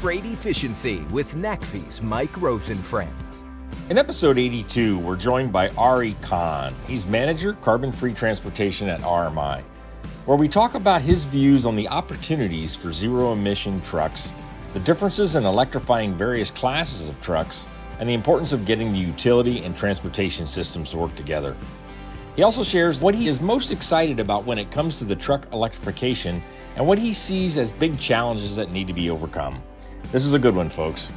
Freight Efficiency with NACFE's Mike Roth and Friends. In episode 82, we're joined by Ari Kahn. He's manager carbon-free transportation at RMI, where we talk about his views on the opportunities for zero-emission trucks, the differences in electrifying various classes of trucks, and the importance of getting the utility and transportation systems to work together. He also shares what he is most excited about when it comes to the truck electrification and what he sees as big challenges that need to be overcome. This is a good one, folks.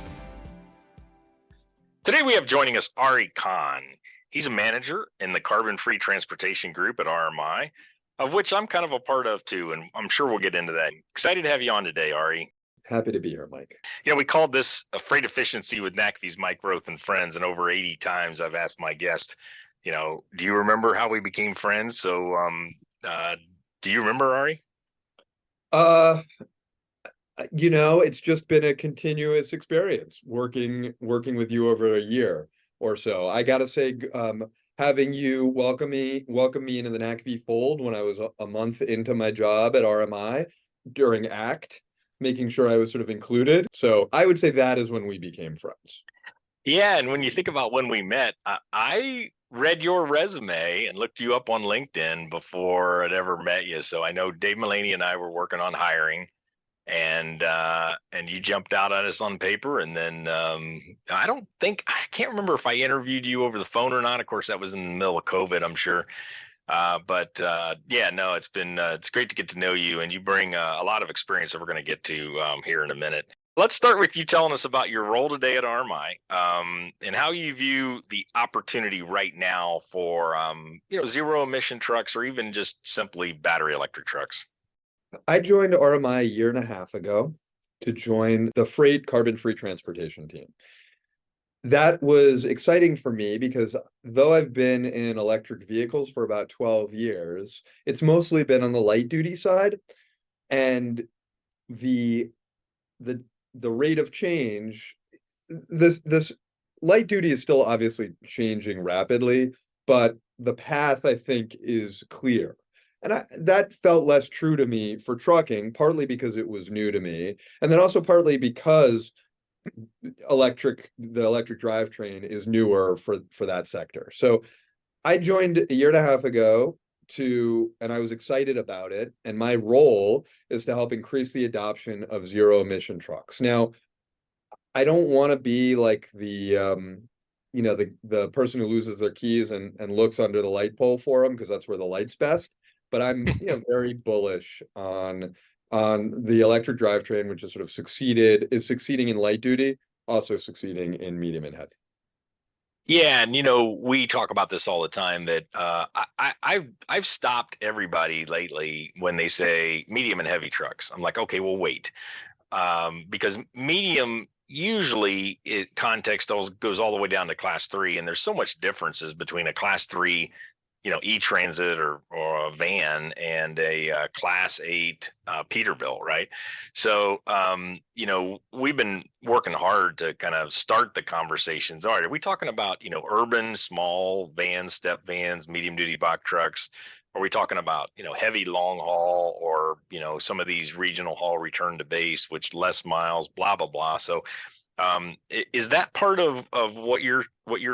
Today we have joining us Ari Kahn. He's a manager in the carbon-free transportation group at RMI, of which I'm kind of a part of too, and I'm sure we'll get into that. Excited to have you on today, Ari. Happy to be here, Mike. You know, we called this a Freight Efficiency with NACFE's Mike Roth and Friends, and over 80 times I've asked my guest, you know, do you remember how we became friends? So do you remember, Ari? It's just been a continuous experience working with you over a year or so. I gotta say, having you welcome me into the NACFE fold when I was a month into my job at RMI during ACT, making sure I was sort of included. So I would say that is when we became friends. Yeah, and when you think about when we met, I read your resume and looked you up on LinkedIn before I'd ever met you. So I know Dave Mulaney and I were working on hiring, and you jumped out at us on paper. And then I can't remember if I interviewed you over the phone or not. Of course, that was in the middle of COVID, I'm sure. It's great to get to know you, and you bring a lot of experience that we're going to get to here in a minute. Let's start with you telling us about your role today at RMI, and how you view the opportunity right now for zero emission trucks, or even just simply battery electric trucks. I joined RMI a year and a half ago to join the freight carbon-free transportation team. That was exciting for me because though I've been in electric vehicles for about 12 years, it's mostly been on the light duty side, and the rate of change, this light duty is still obviously changing rapidly, but the path, I think, is clear. And that felt less true to me for trucking, partly because it was new to me, and then also partly because the electric drivetrain is newer for that sector. So I joined a year and a half ago and I was excited about it. And my role is to help increase the adoption of zero emission trucks. Now, I don't want to be like the person who loses their keys and looks under the light pole for them, because that's where the light's best. But I'm very bullish on the electric drivetrain, which is is succeeding in light duty, also succeeding in medium and heavy. Yeah, and we talk about this all the time, that I've stopped everybody lately when they say medium and heavy trucks. I'm like, okay, well, wait, because medium usually context goes all the way down to class 3, and there's so much differences between a class 3, e-transit or a van, and a class 8 Peterbilt, right? So we've been working hard to kind of start the conversations. All right, are we talking about urban small vans, step vans, medium duty box trucks? Are we talking about heavy long haul, or some of these regional haul return to base, which less miles, blah blah blah? So is that part of what you're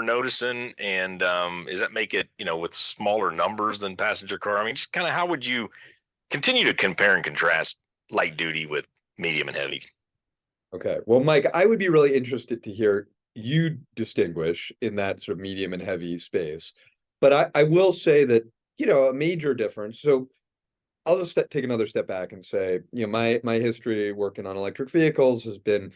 noticing, and does that make it with smaller numbers than passenger car? I mean, just kind of how would you continue to compare and contrast light duty with medium and heavy? Okay, well, Mike, I would be really interested to hear you distinguish in that sort of medium and heavy space. But I will say that a major difference. So I'll just take another step back and say, my history working on electric vehicles has been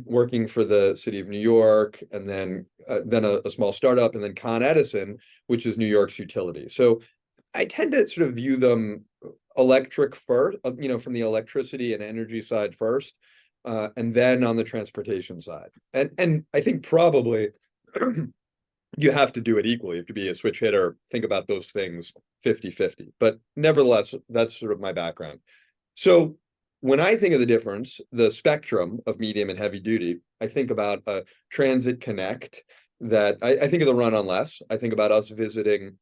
working for the city of New York, and then a small startup, and then Con Edison, which is New York's utility. So I tend to sort of view them electric first, from the electricity and energy side first, and then on the transportation side. And I think probably you have to do it equally. You have to be a switch hitter, think about those things 50-50. But nevertheless, that's sort of my background. So when I think of the difference, the spectrum of medium and heavy duty, I think about a Transit Connect that I think of the Run on Less. I think about us visiting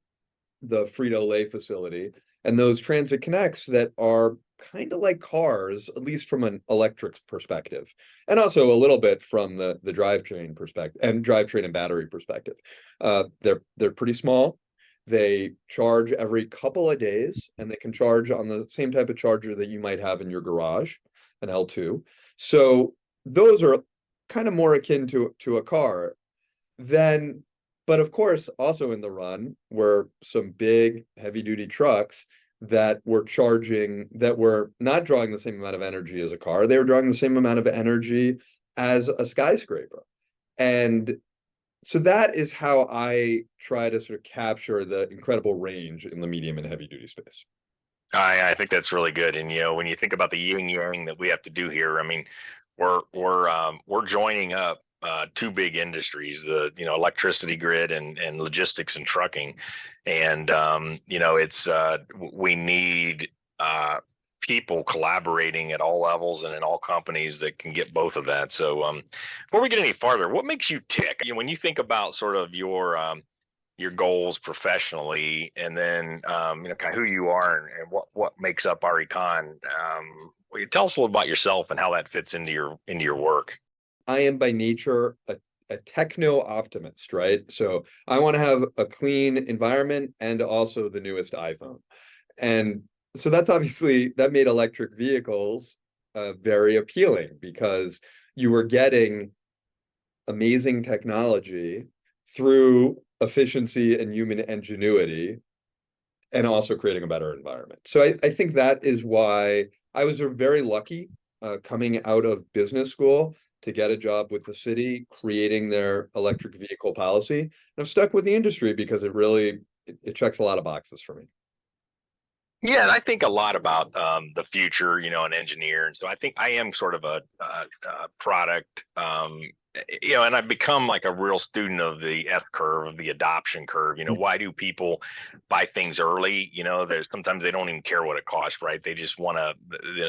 the Frito-Lay facility, and those Transit Connects that are kind of like cars, at least from an electric perspective, and also a little bit from the drivetrain perspective and drivetrain and battery perspective. They're pretty small. They charge every couple of days, and they can charge on the same type of charger that you might have in your garage, an L2. So those are kind of more akin to a car. Then, but of course, also in the run were some big heavy duty trucks that were not drawing the same amount of energy as a car. They were drawing the same amount of energy as a skyscraper. And so that is how I try to sort of capture the incredible range in the medium and heavy duty space. I think that's really good. And when you think about the yin yang that we have to do here, I mean, we're joining up two big industries, the electricity grid and logistics and trucking, and it's we need people collaborating at all levels and in all companies that can get both of that. So before we get any farther, what makes you tick? When you think about sort of your goals professionally, and then kind of who you are and what makes up Ari Kahn. Will you tell us a little about yourself and how that fits into your work? I am by nature a techno optimist, right? So I want to have a clean environment and also the newest iPhone. And so that made electric vehicles very appealing, because you were getting amazing technology through efficiency and human ingenuity, and also creating a better environment. So I think that is why I was very lucky coming out of business school to get a job with the city creating their electric vehicle policy. And I've stuck with the industry because it checks a lot of boxes for me. Yeah, and I think a lot about the future, an engineer, and so I think I am sort of a product, and I've become like a real student of the S curve, of the adoption curve. Why do people buy things early? There's sometimes they don't even care what it costs, right? They just want to,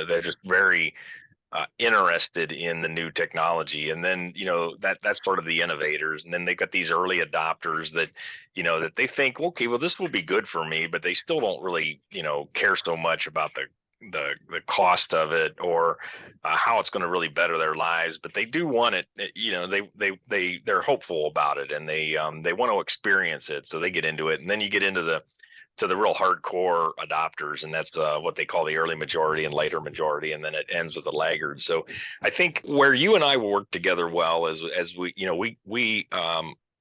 they're just very interested in the new technology, and then that's sort of the innovators, and then they got these early adopters that that they think, okay, well, this will be good for me, but they still don't really care so much about the cost of it, or how it's going to really better their lives, but they do want it. They're hopeful about it, and they want to experience it, so they get into it, and then you get into the real hardcore adopters, and that's what they call the early majority and later majority, and then it ends with the laggards. So I think where you and I will work together well as we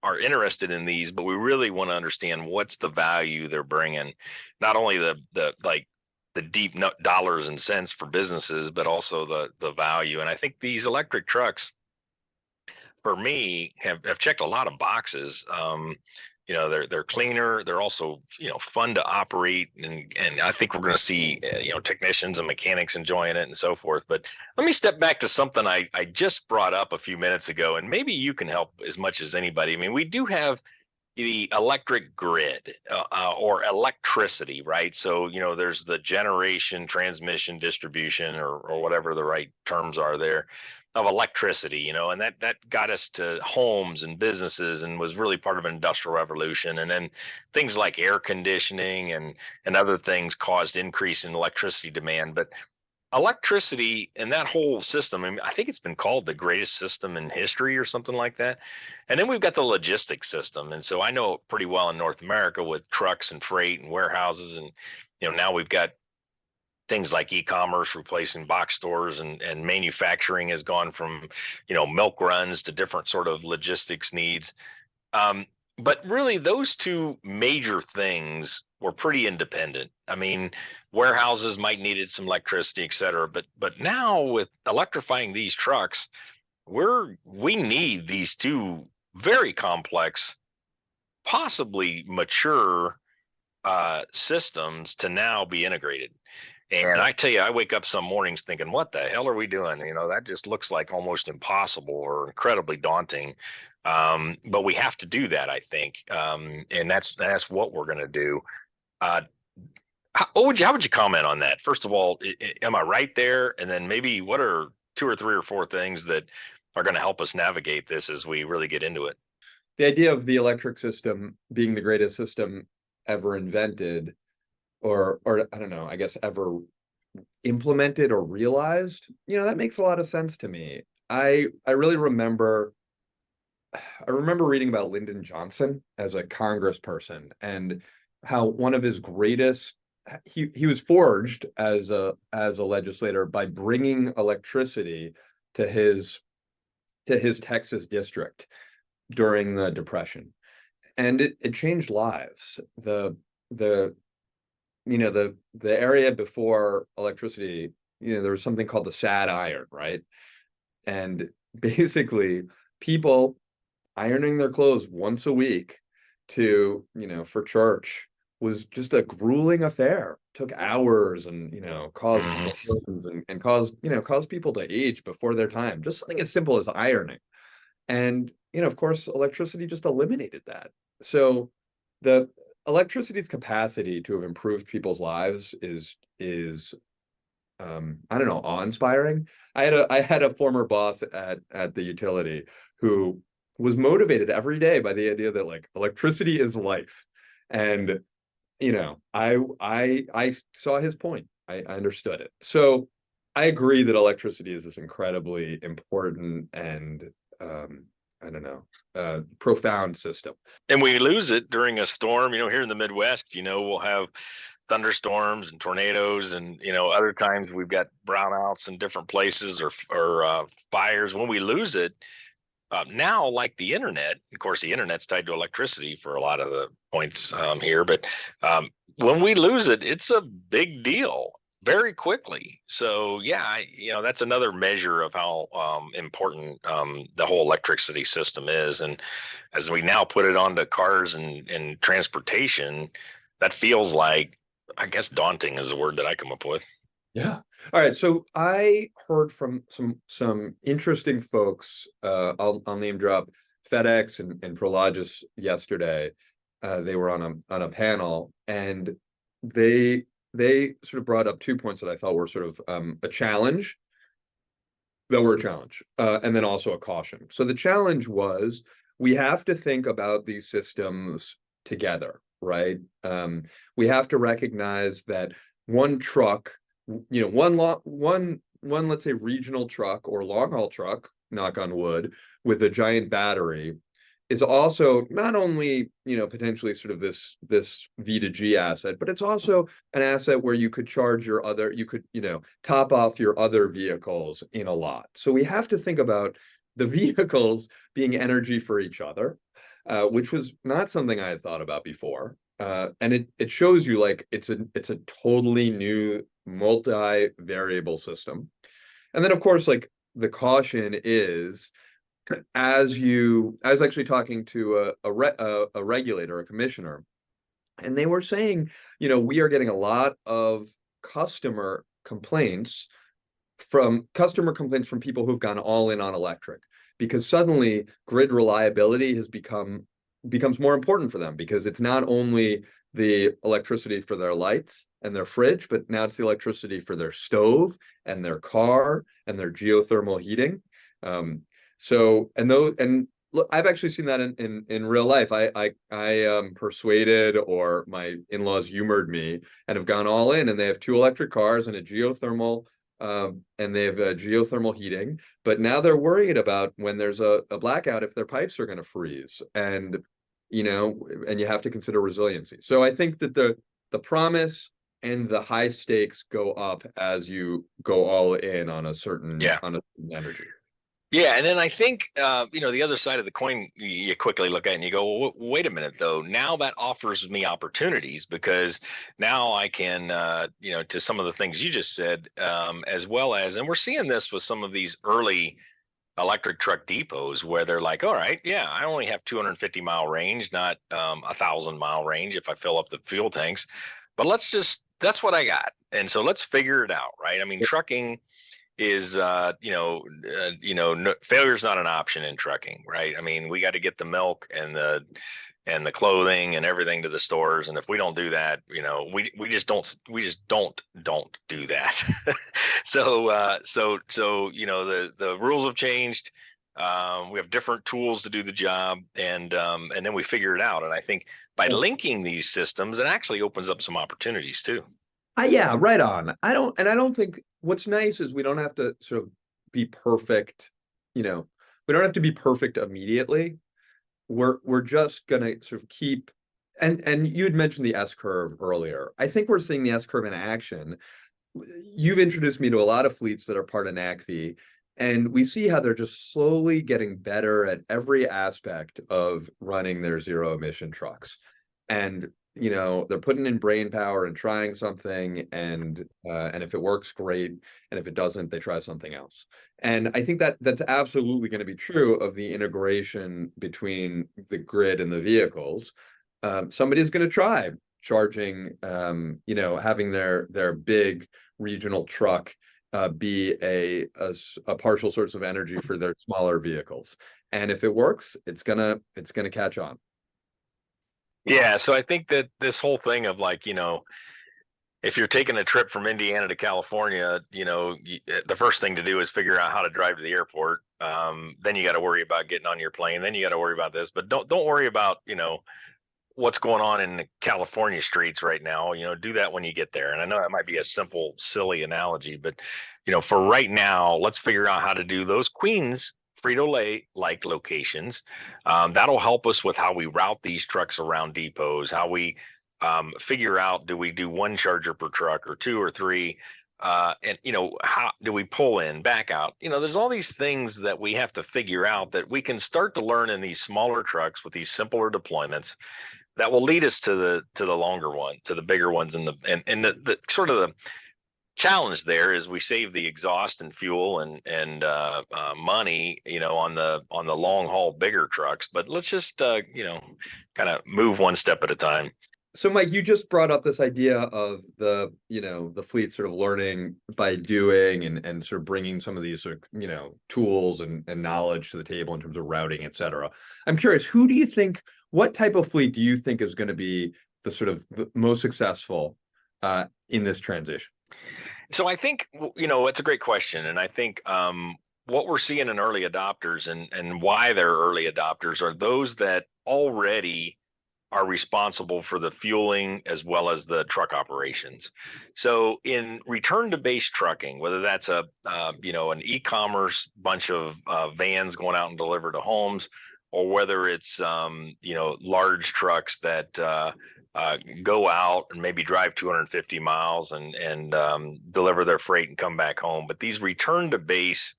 are interested in these, but we really want to understand what's the value they're bringing, not only the deep dollars and cents for businesses, but also the value. And I think these electric trucks, for me, have checked a lot of boxes. They're cleaner. They're also fun to operate, and I think we're going to see technicians and mechanics enjoying it and so forth. But let me step back to something I just brought up a few minutes ago, and maybe you can help as much as anybody. I mean, we do have the electric grid or electricity, right? So there's the generation, transmission, distribution, or whatever the right terms are there, of electricity, and that got us to homes and businesses, and was really part of an industrial revolution. And then things like air conditioning and other things caused increase in electricity demand. But electricity and that whole system, I mean, I think it's been called the greatest system in history or something like that. And then we've got the logistics system. And so I know it pretty well in North America with trucks and freight and warehouses. And now we've got things like e-commerce replacing box stores, and manufacturing has gone from milk runs to different sort of logistics needs. But really, those two major things were pretty independent. I mean, warehouses might needed some electricity, et cetera, but now with electrifying these trucks, we need these two very complex, possibly mature systems to now be integrated. And I tell you, I wake up some mornings thinking, what the hell are we doing? That just looks like almost impossible or incredibly daunting. But we have to do that, I think. And that's what we're going to do. How would you comment on that? First of all, am I right there? And then maybe what are 2 or 3 or 4 things that are going to help us navigate this as we really get into it? The idea of the electric system being the greatest system ever invented, or I don't know, I guess ever implemented or realized, that makes a lot of sense to me. I really remember reading about Lyndon Johnson as a congressperson, and how one of his greatest he was forged as a legislator by bringing electricity to his Texas district during the Depression, and it changed lives. The area before electricity, there was something called the sad iron, right? And basically, people ironing their clothes once a week to, for church was just a grueling affair. Took hours, and caused burns, and caused people to age before their time. Just something as simple as ironing. And of course, electricity just eliminated that. So the electricity's capacity to have improved people's lives is I don't know, awe-inspiring. I had a former boss at the utility who was motivated every day by the idea that, like, electricity is life. And I saw his point. I understood it. So I agree that electricity is this incredibly important and I don't know, profound system. And we lose it during a storm. Here in the Midwest, we'll have thunderstorms and tornadoes, and other times we've got brownouts in different places, or fires. When we lose it, now, like the internet, of course, the internet's tied to electricity for a lot of the points here, but when we lose it, it's a big deal very quickly. So yeah, that's another measure of how important the whole electricity system is. And as we now put it onto cars and transportation, that feels like, I guess, daunting is the word that I come up with. Yeah. All right. So I heard from some interesting folks. I'll name drop FedEx and Prologis yesterday. They were on a panel, and they sort of brought up 2 points that I thought were sort of a challenge. And then also a caution. So the challenge was, we have to think about these systems together, right? We have to recognize that one truck, one let's say regional truck or long haul truck, knock on wood, with a giant battery, is also not only potentially sort of this V2G asset, but it's also an asset where you could charge you could top off your other vehicles in a lot. So we have to think about the vehicles being energy for each other, which was not something I had thought about before. And it shows you, like, it's a totally new multi-variable system. And then, of course, like, the caution is, I was actually talking to a regulator, a commissioner, and they were saying, we are getting a lot of customer complaints from people who've gone all in on electric, because suddenly grid reliability becomes more important for them, because it's not only the electricity for their lights and their fridge, but now it's the electricity for their stove and their car and their geothermal heating. And look, I've actually seen that in real life. I persuaded, or my in-laws humored me, and have gone all in, and they have 2 electric cars and a geothermal and they have geothermal heating, but now they're worried about when there's a blackout, if their pipes are going to freeze, and and you have to consider resiliency. So I think that the promise and the high stakes go up as you go all in on a certain energy. Yeah, and then I think the other side of the coin, you quickly look at it and you go, well, wait a minute though. Now that offers me opportunities, because now I can, to some of the things you just said, as well as, and we're seeing this with some of these early electric truck depots, where they're like, all right, yeah, I only have 250-mile range, not 1,000-mile range if I fill up the fuel tanks, but that's what I got, and so let's figure it out, right? I mean, trucking is failure is not an option in trucking, right? I mean, we got to get the milk and the clothing and everything to the stores, and if we don't do that, we just don't do that. So the rules have changed. We have different tools to do the job, and then we figure it out. And I think by linking these systems, it actually opens up some opportunities too. Yeah, right on. I don't think what's nice is we don't have to sort of be perfect, you know, we don't have to be perfect immediately. We're just gonna sort of keep and you had mentioned the S curve earlier. I think we're seeing the S curve in action. You've introduced me to a lot of fleets that are part of NACV, and we see how they're just slowly getting better at every aspect of running their zero emission trucks. And they're putting in brain power and trying something, and if it works, great. And if it doesn't, they try something else. And I think that that's absolutely going to be true of the integration between the grid and the vehicles. Somebody's going to try charging, having their big regional truck be a partial source of energy for their smaller vehicles. And if it works, it's gonna catch on. Yeah, so I think that this whole thing of like, if you're taking a trip from Indiana to California, the first thing to do is figure out how to drive to the airport. Then you got to worry about getting on your plane. Then you got to worry about this, but don't worry about, what's going on in the California streets right now. Do that when you get there. And I know that might be a simple, silly analogy, but for right now, let's figure out how to do those Queens Frito-Lay like locations. That'll help us with how we route these trucks around depots, how we figure out, do we do one charger per truck or two or three? And how do we pull in, back out? There's all these things that we have to figure out that we can start to learn in these smaller trucks with these simpler deployments that will lead us to the longer one, to the bigger ones, and the sort of the challenge there is we save the exhaust and fuel and money, on the long haul bigger trucks. But let's just kind of move one step at a time. So Mike, you just brought up this idea of the fleet sort of learning by doing and sort of bringing some of these sort of, tools and knowledge to the table in terms of routing, et cetera. I'm curious, what type of fleet do you think is going to be the most successful in this transition? So I think, it's a great question. And I think what we're seeing in early adopters and why they're early adopters are those that already are responsible for the fueling as well as the truck operations. So in return to base trucking, whether that's an e-commerce bunch of vans going out and deliver to homes, or whether it's large trucks that go out and maybe drive 250 miles and deliver their freight and come back home. But these return to base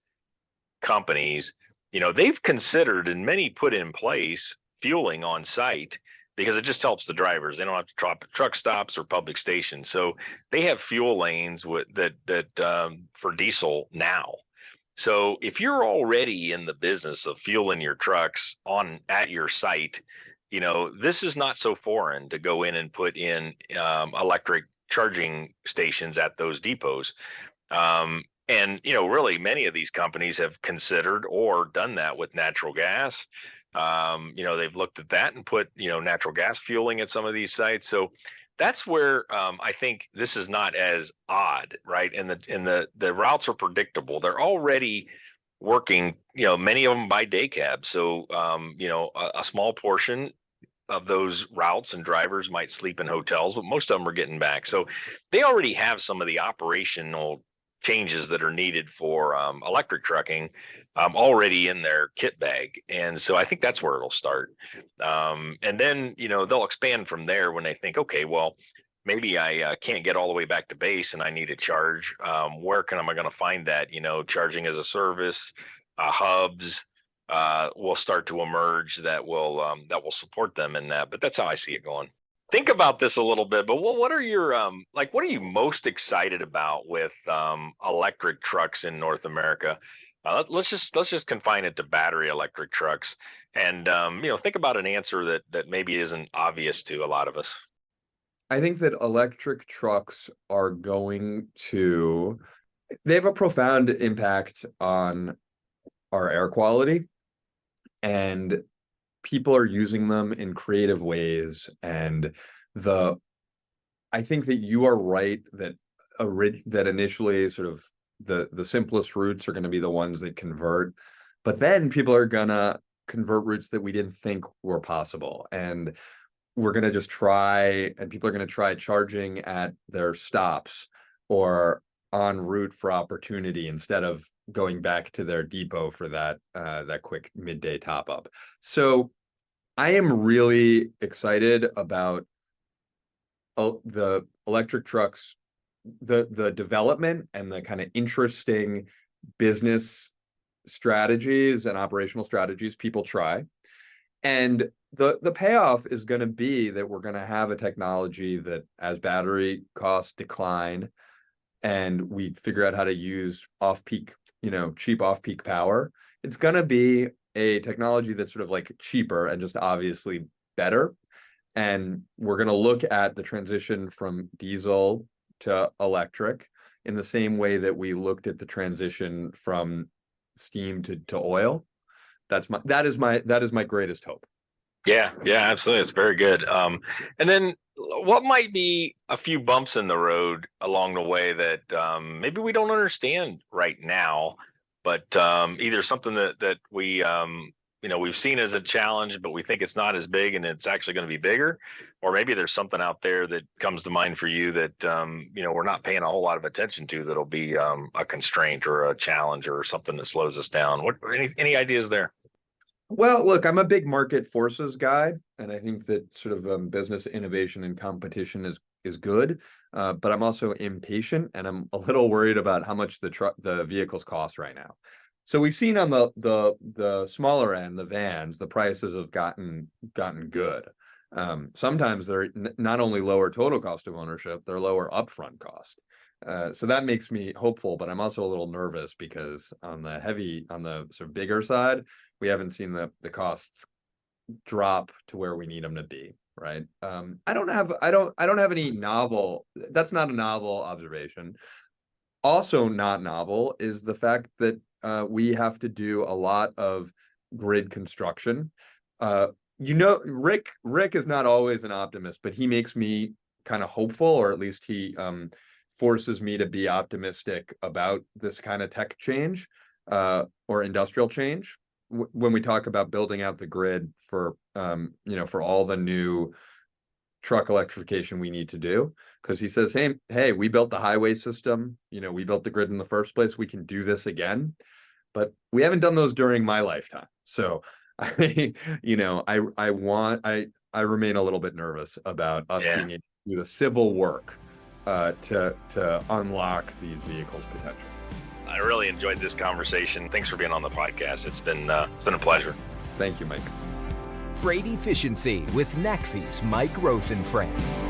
companies, they've considered and many put in place fueling on site because it just helps the drivers. They don't have to drop at truck stops or public stations. So they have fuel lanes that for diesel now. So if you're already in the business of fueling your trucks at your site, this is not so foreign to go in and put in electric charging stations at those depots. And really many of these companies have considered or done that with natural gas. They've looked at that and put, natural gas fueling at some of these sites. So that's where I think this is not as odd, right? And the routes are predictable. They're already working, many of them by day cab. So, a small portion of those routes and drivers might sleep in hotels, but most of them are getting back. So they already have some of the operational changes that are needed for electric trucking already in their kit bag. And so I think that's where it'll start. And then, they'll expand from there when they think, okay, well, maybe I can't get all the way back to base and I need a charge. Where am I going to find that? Charging as a service, hubs will start to emerge that will support them in that. But that's how I see it going. Think about this a little bit, but what are your what are you most excited about with electric trucks in North America? Let's just confine it to battery electric trucks, and think about an answer that maybe isn't obvious to a lot of us. I think that electric trucks they have a profound impact on our air quality, and people are using them in creative ways. And I think that you are right that initially sort of the simplest routes are going to be the ones that convert, but then people are going to convert routes that we didn't think were possible. And we're going to just try, and people are going to try charging at their stops or en route for opportunity instead of going back to their depot for that quick midday top up. So I am really excited about the electric trucks, the development and the kind of interesting business strategies and operational strategies people try. And the payoff is going to be that we're going to have a technology that, as battery costs decline and we figure out how to use off-peak, cheap off-peak power, it's going to be a technology that's sort of like cheaper and just obviously better. And we're going to look at the transition from diesel to electric in the same way that we looked at the transition from steam to oil. That is my greatest hope. Yeah, absolutely. It's very good. And then what might be a few bumps in the road along the way that maybe we don't understand right now, but either something that we we've seen as a challenge, but we think it's not as big and it's actually going to be bigger, or maybe there's something out there that comes to mind for you that we're not paying a whole lot of attention to that'll be a constraint or a challenge or something that slows us down. Any ideas there? Well, look, I'm a big market forces guy, and I think that sort of business innovation and competition is good, but I'm also impatient, and I'm a little worried about how much the vehicles cost right now. So we've seen on the smaller end, the vans, the prices have gotten good. Sometimes they're not only lower total cost of ownership, they're lower upfront cost. So that makes me hopeful, but I'm also a little nervous because on the sort of bigger side, we haven't seen the costs drop to where we need them to be, right? I don't have any novel. That's not a novel observation. Also not novel is the fact that we have to do a lot of grid construction. Rick is not always an optimist, but he makes me kind of hopeful, or at least he forces me to be optimistic about this kind of tech change or industrial change. When we talk about building out the grid for all the new truck electrification we need to do, because he says, hey, we built the highway system, we built the grid in the first place, we can do this again, but we haven't done those during my lifetime. So I remain a little bit nervous about us being able to do the civil work to unlock these vehicles' potential. I really enjoyed this conversation. Thanks for being on the podcast. It's been a pleasure. Thank you, Mike. Freight Efficiency with NACFE's Mike Roth and Friends.